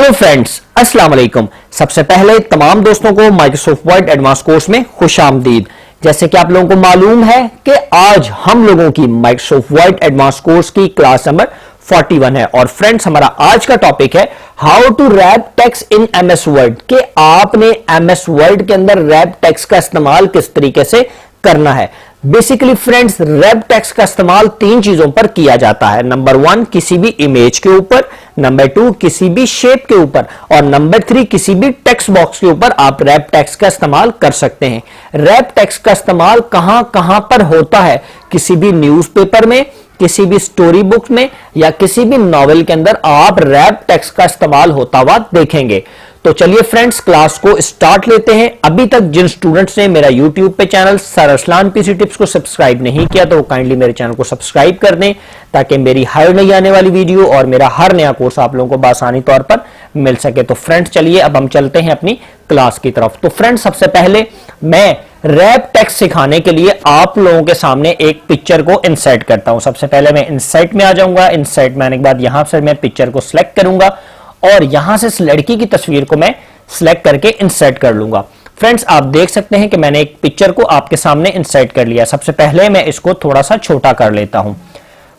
Hello friends, अस्सलाम वालेकुम। सबसे पहले तमाम दोस्तों को माइक्रोसॉफ्ट वर्ड एडवांस कोर्स में खुशामदीद। जैसे कि आप लोगों को मालूम है कि आज हम लोगों की माइक्रोसॉफ्ट वर्ड एडवांस कोर्स की क्लास नंबर 41 है। और फ्रेंड्स, हमारा आज का टॉपिक है how to wrap text in MS word, कि आपने एमएस वर्ड के अंदर रैप टेक्स्ट का इस्तेमाल किस तरीके से करना है। बेसिकली फ्रेंड्स, रैप टेक्स्ट का इस्तेमाल तीन चीजों पर किया जाता है। नंबर 1 किसी भी इमेज के ऊपर, नंबर 2 किसी भी शेप के ऊपर, और नंबर 3 किसी भी टेक्स्ट बॉक्स के ऊपर आप रैप टेक्स्ट का इस्तेमाल कर सकते हैं। रैप टेक्स्ट का इस्तेमाल कहां कहां पर होता है? किसी भी न्यूज़पेपर में, किसी भी स्टोरी बुक में, या किसी भी नॉवेल के अंदर आप रैप टेक्स्ट का इस्तेमाल होता हुआ देखेंगे। तो चलिए फ्रेंड्स, क्लास को स्टार्ट लेते हैं। अभी तक जिन स्टूडेंट्स ने मेरा यूट्यूब पे channel sir Arsalan PC tips को सब्सक्राइब नहीं किया तो वो काइंडली मेरे चैनल को सब्सक्राइब कर दें, ताकि मेरी हर नई आने वाली वीडियो और मेरा हर नया कोर्स आप लोगों को बआसानी तौर पर मिल सके। तो फ्रेंड्स, चलिए अब हम चलते हैं अपनी क्लास की तरफ। तो फ्रेंड्स, सबसे पहले मैं रैप टेक्स्ट सिखाने के लिए आप लोगों के सामने एक पिक्चर को इंसर्ट करता हूं। सबसे पहले मैं इंसर्ट में आ जाऊंगा। इंसर्ट में आने के बाद यहां से मैं पिक्चर को सिलेक्ट करूंगा और यहां से इस लड़की की तस्वीर को मैं सिलेक्ट करके इंसर्ट कर लूंगा। फ्रेंड्स, आप देख सकते हैं कि मैंने एक पिक्चर को आपके सामने इंसर्ट कर लिया। सबसे पहले मैं इसको थोड़ा सा छोटा कर लेता हूं।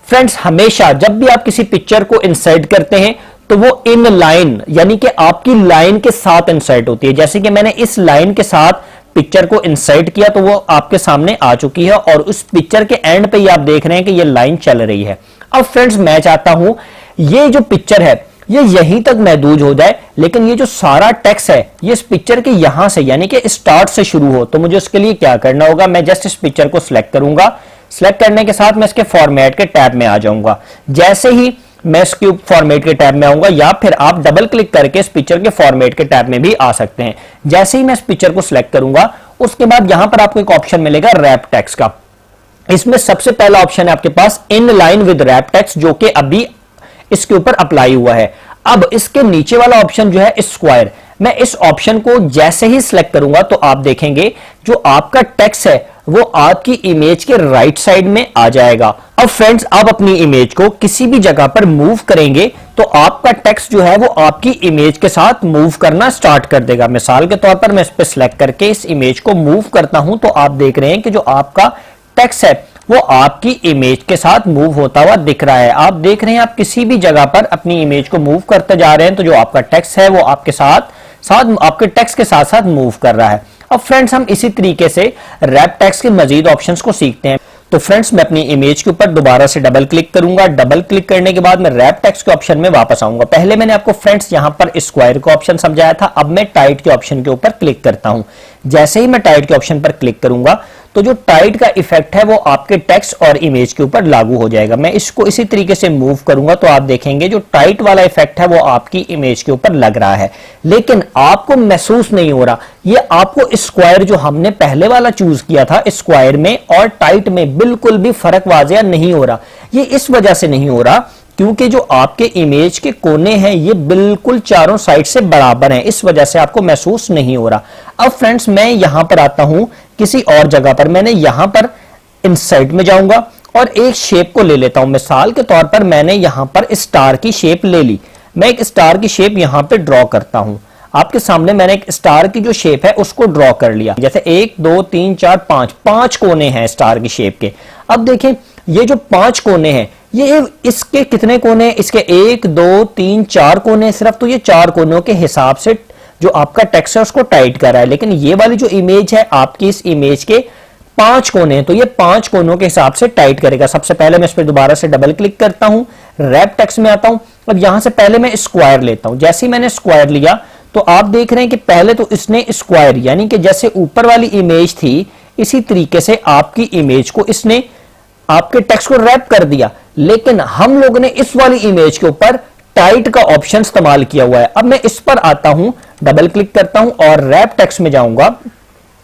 फ्रेंड्स, हमेशा जब भी आप किसी पिक्चर को इंसर्ट करते हैं तो वो इन लाइन, यानी कि आपकी लाइन के साथ इंसर्ट होती है। जैसे कि मैंने इस लाइन के साथ पिक्चर को इंसर्ट किया तो वो आपके सामने आ चुकी है, और उस पिक्चर के एंड पे ही आप देख रहे हैं कि ये लाइन चल रही है। अब फ्रेंड्स, मैं चाहता हूं ये जो पिक्चर है ये यहीं तक महदूद हो जाए, लेकिन ये जो सारा टेक्स्ट है ये इस पिक्चर के यहां से, यानी कि स्टार्ट से शुरू हो। तो मुझे उसके लिए क्या करना होगा? मैं जस्ट इस पिक्चर को सिलेक्ट करूंगा। सिलेक्ट करने के साथ मैं इसके फॉर्मेट के टैब में आ जाऊंगा। जैसे ही मैं इसके फॉर्मेट के टैब में आऊंगा, या फिर आप डबल क्लिक करके इस पिक्चर के फॉर्मेट के टैब में भी आ सकते हैं। जैसे ही मैं इस पिक्चर को सिलेक्ट करूंगा, उसके बाद यहां पर आपको एक ऑप्शन मिलेगा रैप टेक्स्ट का। इसमें सबसे पहला ऑप्शन है आपके पास in line with wrap text, जो कि अभी इसके ऊपर अप्लाई हुआ है। अब इसके नीचे वाला ऑप्शन जो है स्क्वायर, मैं इस ऑप्शन को जैसे ही सिलेक्ट करूंगा तो आप देखेंगे जो आपका टेक्स्ट है वो आपकी इमेज के राइट साइड में आ जाएगा। अब फ्रेंड्स, आप अपनी इमेज को किसी भी जगह पर मूव करेंगे तो आपका टेक्स्ट जो है वो आपकी इमेज के साथ मूव करना स्टार्ट कर देगा। मिसाल के तौर पर मैं इस पर सिलेक्ट करके इस इमेज को मूव करता हूं तो आप देख रहे हैं कि जो आपका टेक्स्ट है वो आपकी इमेज के साथ मूव होता हुआ दिख रहा है। आप देख रहे हैं, आप किसी भी जगह पर अपनी इमेज को मूव करते जा रहे हैं तो जो आपका टेक्स्ट है वो आपके साथ आपके टेक्स्ट के साथ साथ मूव कर रहा है। अब फ्रेंड्स, हम इसी तरीके से रैप टेक्स्ट के मजीद ऑप्शंस को सीखते हैं। तो फ्रेंड्स, मैं अपनी इमेज के ऊपर दोबारा से डबल क्लिक करूंगा। डबल क्लिक करने के बाद मैं रैप टेक्स्ट के ऑप्शन में वापस आऊंगा। पहले मैंने आपको फ्रेंड्स यहां पर स्क्वायर का ऑप्शन समझाया था। अब मैं टाइट के ऑप्शन के ऊपर क्लिक करता हूं। जैसे ही मैं टाइट के ऑप्शन पर क्लिक करूंगा तो जो टाइट का इफेक्ट है वो आपके टेक्स्ट और इमेज के ऊपर लागू हो जाएगा। मैं इसको इसी तरीके से मूव करूंगा तो आप देखेंगे जो टाइट वाला इफेक्ट है वो आपकी इमेज के ऊपर लग रहा है, लेकिन आपको महसूस नहीं हो रहा। ये आपको स्क्वायर जो हमने पहले वाला चूज किया था, स्क्वायर में और टाइट में बिल्कुल भी फर्क वाज़ेह नहीं हो रहा। ये इस वजह से नहीं हो रहा क्योंकि जो आपके इमेज के कोने हैं ये बिल्कुल चारों साइड से बराबर हैं, इस वजह से आपको महसूस नहीं हो रहा। अब फ्रेंड्स, मैं यहां पर आता हूं किसी और जगह पर। मैंने यहां पर इंसर्ट में जाऊंगा और एक शेप को ले लेता हूं। मिसाल के तौर पर मैंने यहां पर स्टार की शेप ले ली। मैं एक स्टार की शेप यहां पे ड्रॉ करता हूं। आपके सामने मैंने एक स्टार की जो शेप है उसको ड्रॉ कर लिया। जैसे 1 2 3 4 5 कोने हैं स्टार की शेप के। अब देखें, ये जो 5 कोने हैं ये इसके कितने कोने हैं? इसके 1 2 3 4 कोने सिर्फ। तो ये 4 कोनों के हिसाब से जो आपका टेक्स्ट है उसको टाइट कर रहा है, लेकिन ये वाली जो इमेज है आपकी इस इमेज के 5 कोने हैं, तो ये 5 कोनों के हिसाब से टाइट करेगा। सबसे पहले मैं इस पर दोबारा से डबल क्लिक करता हूं, रैप टेक्स्ट में आता हूं। अब यहां से पहले मैं स्क्वायर लेता हूं। जैसे ही मैंने स्क्वायर लिया तो आप देख रहे हैं कि पहले तो इसने स्क्वायर, यानी कि जैसे ऊपर वाली इमेज थी इसी तरीके से आपकी इमेज को इसने आपके टेक्स्ट को रैप कर दिया, लेकिन हम लोगों ने इस वाली इमेज के ऊपर टाइट का ऑप्शन इस्तेमाल किया हुआ है। अब मैं इस पर आता हूं, डबल क्लिक करता हूं और रैप टेक्स्ट में जाऊंगा।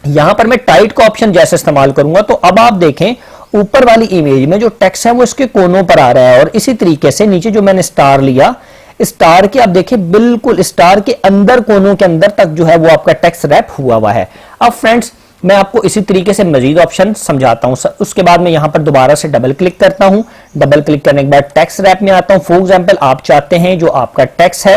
यहां पर मैं टाइट का ऑप्शन जैसे इस्तेमाल करूंगा तो अब आप देखें ऊपर वाली इमेज में जो टेक्स्ट है वो इसके कोनों पर आ रहा है, और इसी तरीके से नीचे जो मैंने स्टार लिया, स्टार के आप देखिए बिल्कुल स्टार के अंदर कोनों के अंदर तक जो है वो आपका टेक्स्ट रैप हुआ है। अब फ्रेंड्स, मैं आपको इसी तरीके से मजीद ऑप्शन समझाता हूं। उसके बाद मैं यहां पर दोबारा से डबल क्लिक करता हूं। डबल क्लिक करने के बाद टेक्स्ट रैप में आता हूं। फॉर एग्जांपल, आप चाहते हैं जो आपका टेक्स्ट है